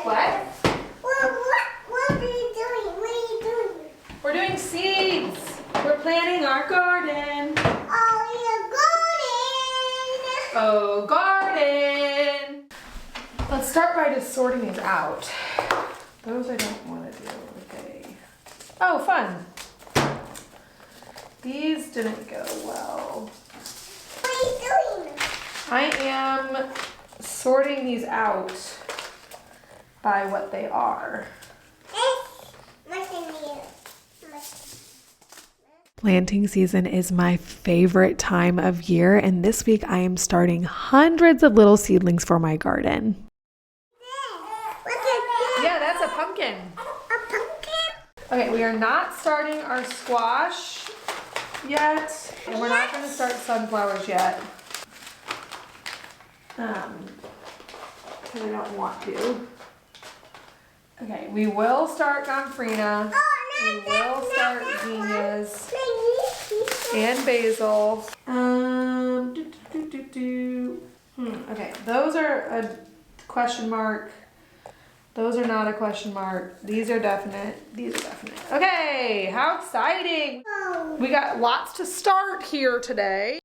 What? What are you doing? What are you doing? We're doing seeds. We're planting our garden. Oh, garden. Let's start by just sorting these out. Those I don't want to do. Okay. Oh, fun. These didn't go well. What are you doing? I am sorting these out by what they are. Planting season is my favorite time of year, and this week I am starting hundreds of little seedlings for my garden. Yeah, that's a pumpkin. A pumpkin? Okay, we are not starting our squash yet, and we're not going to start sunflowers yet. Because I don't want to. Okay, we will start Gomphrena. We will start zinnias and basil. Okay, those are a question mark. Those are not a question mark. These are definite. These are definite. Okay, how exciting. We got lots to start here today.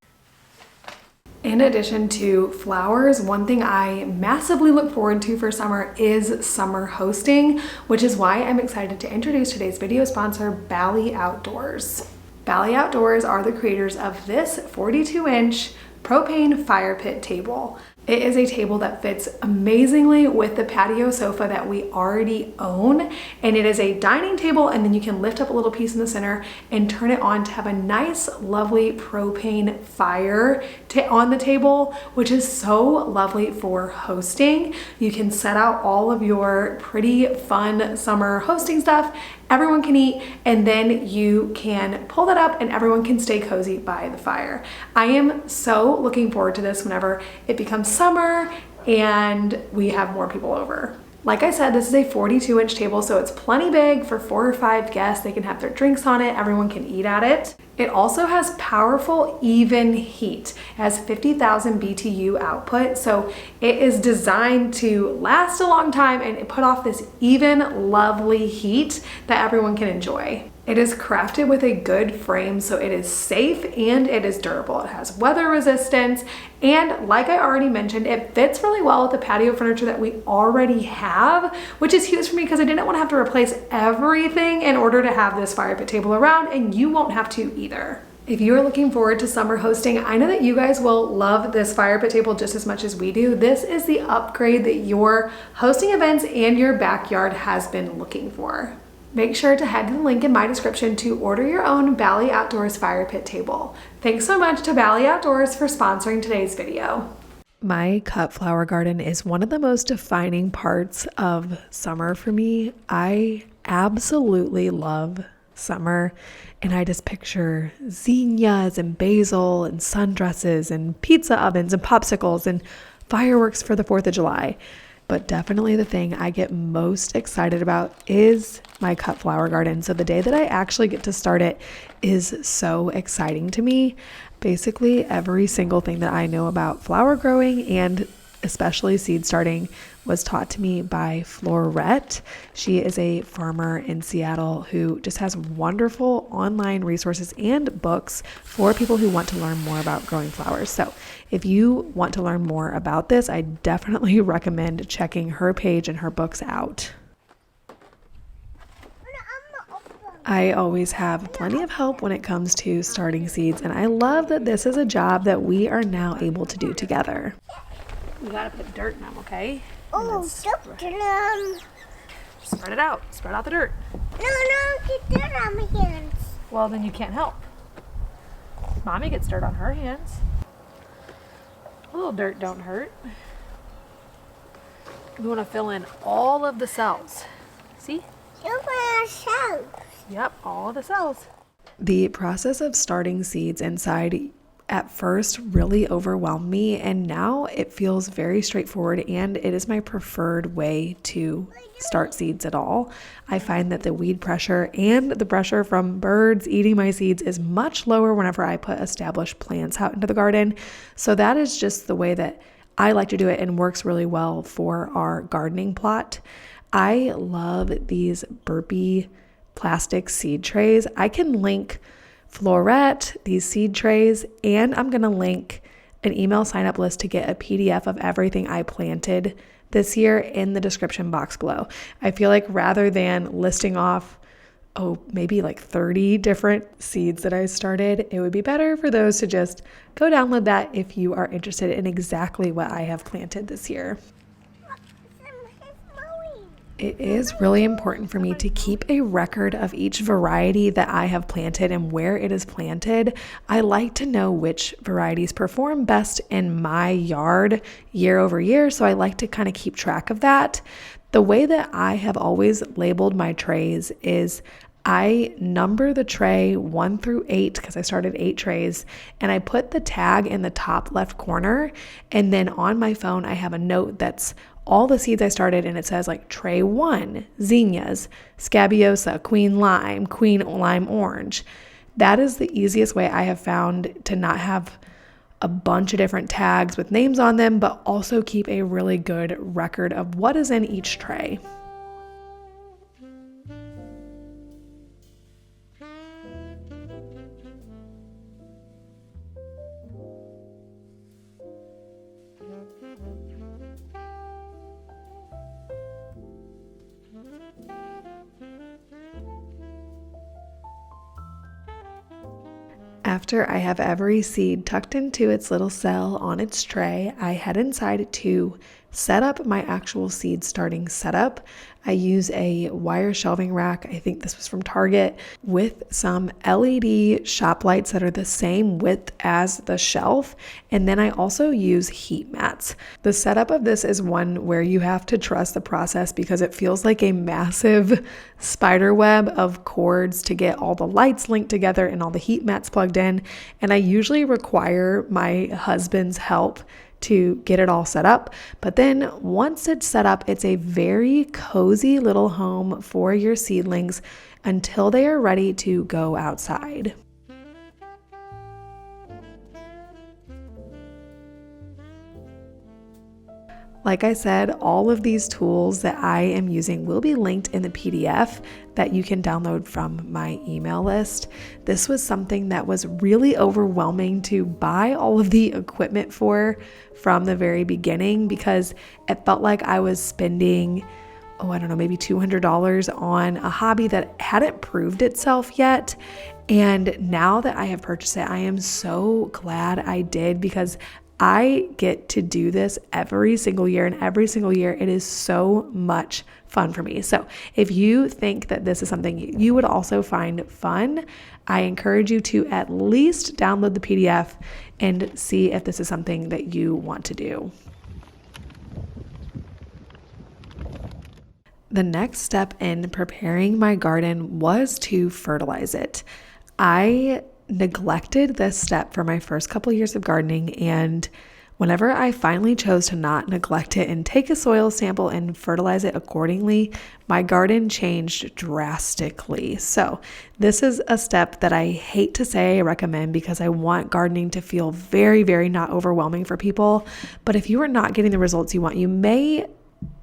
In addition to flowers, one thing I massively look forward to for summer is summer hosting, which is why I'm excited to introduce today's video sponsor, Bali Outdoors. Bali Outdoors are the creators of this 42-inch propane fire pit table. It is a table that fits amazingly with the patio sofa that we already own, and it is a dining table, and then you can lift up a little piece in the center and turn it on to have a nice, lovely propane fire on the table, which is so lovely for hosting. You can set out all of your pretty fun summer hosting stuff. Everyone can eat, and then you can pull that up and everyone can stay cozy by the fire. I am so looking forward to this whenever it becomes summer and we have more people over. Like I said, this is a 42-inch table, so it's plenty big for 4 or 5 guests. They can have their drinks on it. Everyone can eat at it. It also has powerful, even heat. It has 50,000 BTU output, so it is designed to last a long time and put off this even, lovely heat that everyone can enjoy. It is crafted with a good frame, so it is safe and it is durable. It has weather resistance, and like I already mentioned, it fits really well with the patio furniture that we already have, which is huge for me because I didn't want to have to replace everything in order to have this fire pit table around, and you won't have to either. If you are looking forward to summer hosting, I know that you guys will love this fire pit table just as much as we do. This is the upgrade that your hosting events and your backyard has been looking for. Make sure to head to the link in my description to order your own Bali Outdoors fire pit table. Thanks so much to Bali Outdoors for sponsoring today's video. My cut flower garden is one of the most defining parts of summer for me. I absolutely love summer, and I just picture zinnias and basil and sundresses and pizza ovens and popsicles and fireworks for the 4th of July. But definitely the thing I get most excited about is my cut flower garden. So the day that I actually get to start it is so exciting to me. Basically, every single thing that I know about flower growing and especially seed starting was taught to me by Florette. She is a farmer in Seattle who just has wonderful online resources and books for people who want to learn more about growing flowers. So if you want to learn more about this, I definitely recommend checking her page and her books out. I always have plenty of help when it comes to starting seeds, and I love that this is a job that we are now able to do together. We gotta put dirt in them, okay? Oh, dirt in them. Spread it out. Spread out the dirt. No, get dirt on my hands. Well, then you can't help. Mommy gets dirt on her hands. A little dirt don't hurt. We want to fill in all of the cells. See? Cells. Yep, all of the cells. The process of starting seeds inside at first really overwhelmed me, and now it feels very straightforward, and it is my preferred way to start seeds at all. I find that the weed pressure and the pressure from birds eating my seeds is much lower whenever I put established plants out into the garden. So that is just the way that I like to do it and works really well for our gardening plot. I love these burpee plastic seed trays. I can link Florette, these seed trays, and I'm going to link an email sign up list to get a PDF of everything I planted this year in the description box below. I feel like rather than listing off, maybe like 30 different seeds that I started, it would be better for those to just go download that if you are interested in exactly what I have planted this year. It is really important for me to keep a record of each variety that I have planted and where it is planted. I like to know which varieties perform best in my yard year over year, so I like to kind of keep track of that. The way that I have always labeled my trays is I number the tray 1 through 8 because I started 8 trays, and I put the tag in the top left corner, and then on my phone I have a note that's all the seeds I started, and it says like tray 1, zinnias, scabiosa, queen lime orange. That is the easiest way I have found to not have a bunch of different tags with names on them, but also keep a really good record of what is in each tray. After I have every seed tucked into its little cell on its tray, I head inside to set up my actual seed starting setup. I use a wire shelving rack, I think this was from Target, with some LED shop lights that are the same width as the shelf. And then I also use heat mats. The setup of this is one where you have to trust the process because it feels like a massive spider web of cords to get all the lights linked together and all the heat mats plugged in. And I usually require my husband's help to get it all set up. But then once it's set up, it's a very cozy little home for your seedlings until they are ready to go outside. Like I said, all of these tools that I am using will be linked in the PDF that you can download from my email list. This was something that was really overwhelming to buy all of the equipment for from the very beginning because it felt like I was spending, maybe $200 on a hobby that hadn't proved itself yet. And now that I have purchased it, I am so glad I did because I get to do this every single year, and every single year it is so much fun for me. So if you think that this is something you would also find fun, I encourage you to at least download the PDF and see if this is something that you want to do. The next step in preparing my garden was to fertilize it. I neglected this step for my first couple years of gardening, and whenever I finally chose to not neglect it and take a soil sample and fertilize it accordingly, my garden changed drastically. So this is a step that I hate to say I recommend because I want gardening to feel very, very not overwhelming for people. But if you are not getting the results you want, you may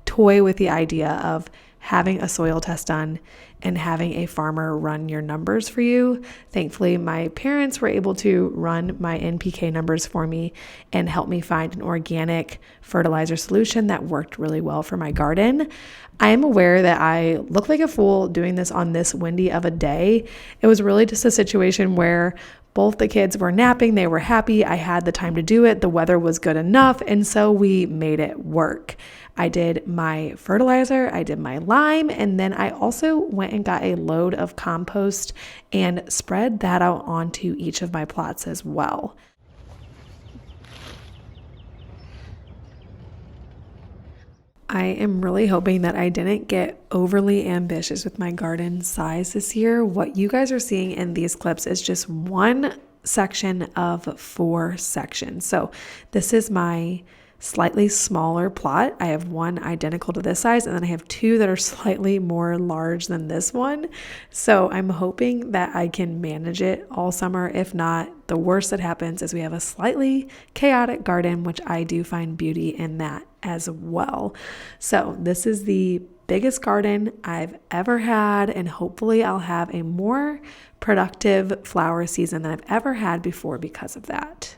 toy with the idea of having a soil test done and having a farmer run your numbers for you. Thankfully, my parents were able to run my NPK numbers for me and help me find an organic fertilizer solution that worked really well for my garden. I am aware that I look like a fool doing this on this windy of a day. It was really just a situation where both the kids were napping, they were happy, I had the time to do it, the weather was good enough, and so we made it work. I did my fertilizer, I did my lime, and then I also went and got a load of compost and spread that out onto each of my plots as well. I am really hoping that I didn't get overly ambitious with my garden size this year. What you guys are seeing in these clips is just one section of 4 sections. So this is my slightly smaller plot. I have one identical to this size, and then I have two that are slightly more large than this one. So I'm hoping that I can manage it all summer. If not, the worst that happens is we have a slightly chaotic garden, which I do find beauty in that as well. So this is the biggest garden I've ever had, and hopefully I'll have a more productive flower season than I've ever had before because of that.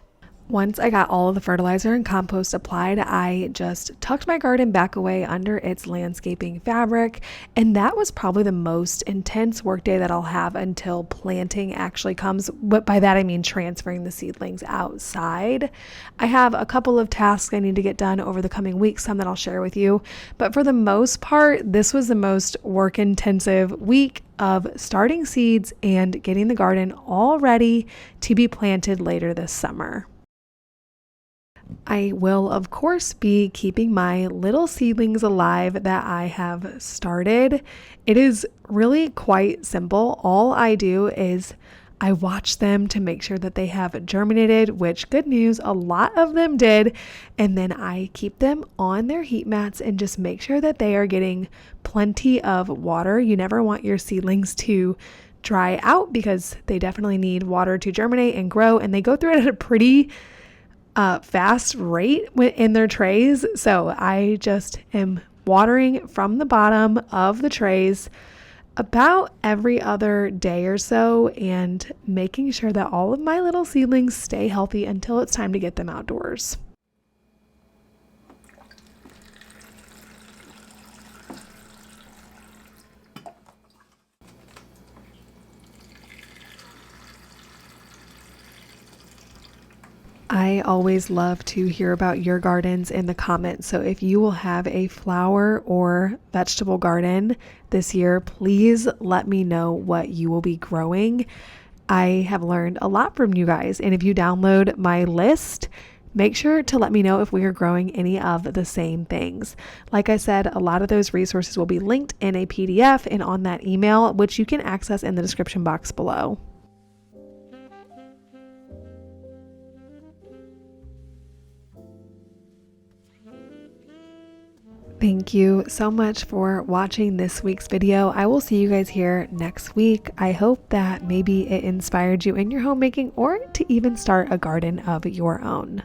Once I got all of the fertilizer and compost applied, I just tucked my garden back away under its landscaping fabric, and that was probably the most intense workday that I'll have until planting actually comes. But by that I mean transferring the seedlings outside. I have a couple of tasks I need to get done over the coming weeks, some that I'll share with you, but for the most part, this was the most work-intensive week of starting seeds and getting the garden all ready to be planted later this summer. I will, of course, be keeping my little seedlings alive that I have started. It is really quite simple. All I do is I watch them to make sure that they have germinated, which, good news, a lot of them did. And then I keep them on their heat mats and just make sure that they are getting plenty of water. You never want your seedlings to dry out because they definitely need water to germinate and grow, and they go through it at a pretty fast rate in their trays. So I just am watering from the bottom of the trays about every other day or so and making sure that all of my little seedlings stay healthy until it's time to get them outdoors. I always love to hear about your gardens in the comments. So if you will have a flower or vegetable garden this year, please let me know what you will be growing. I have learned a lot from you guys. And if you download my list, make sure to let me know if we are growing any of the same things. Like I said, a lot of those resources will be linked in a PDF and on that email, which you can access in the description box below. Thank you so much for watching this week's video. I will see you guys here next week. I hope that maybe it inspired you in your homemaking or to even start a garden of your own.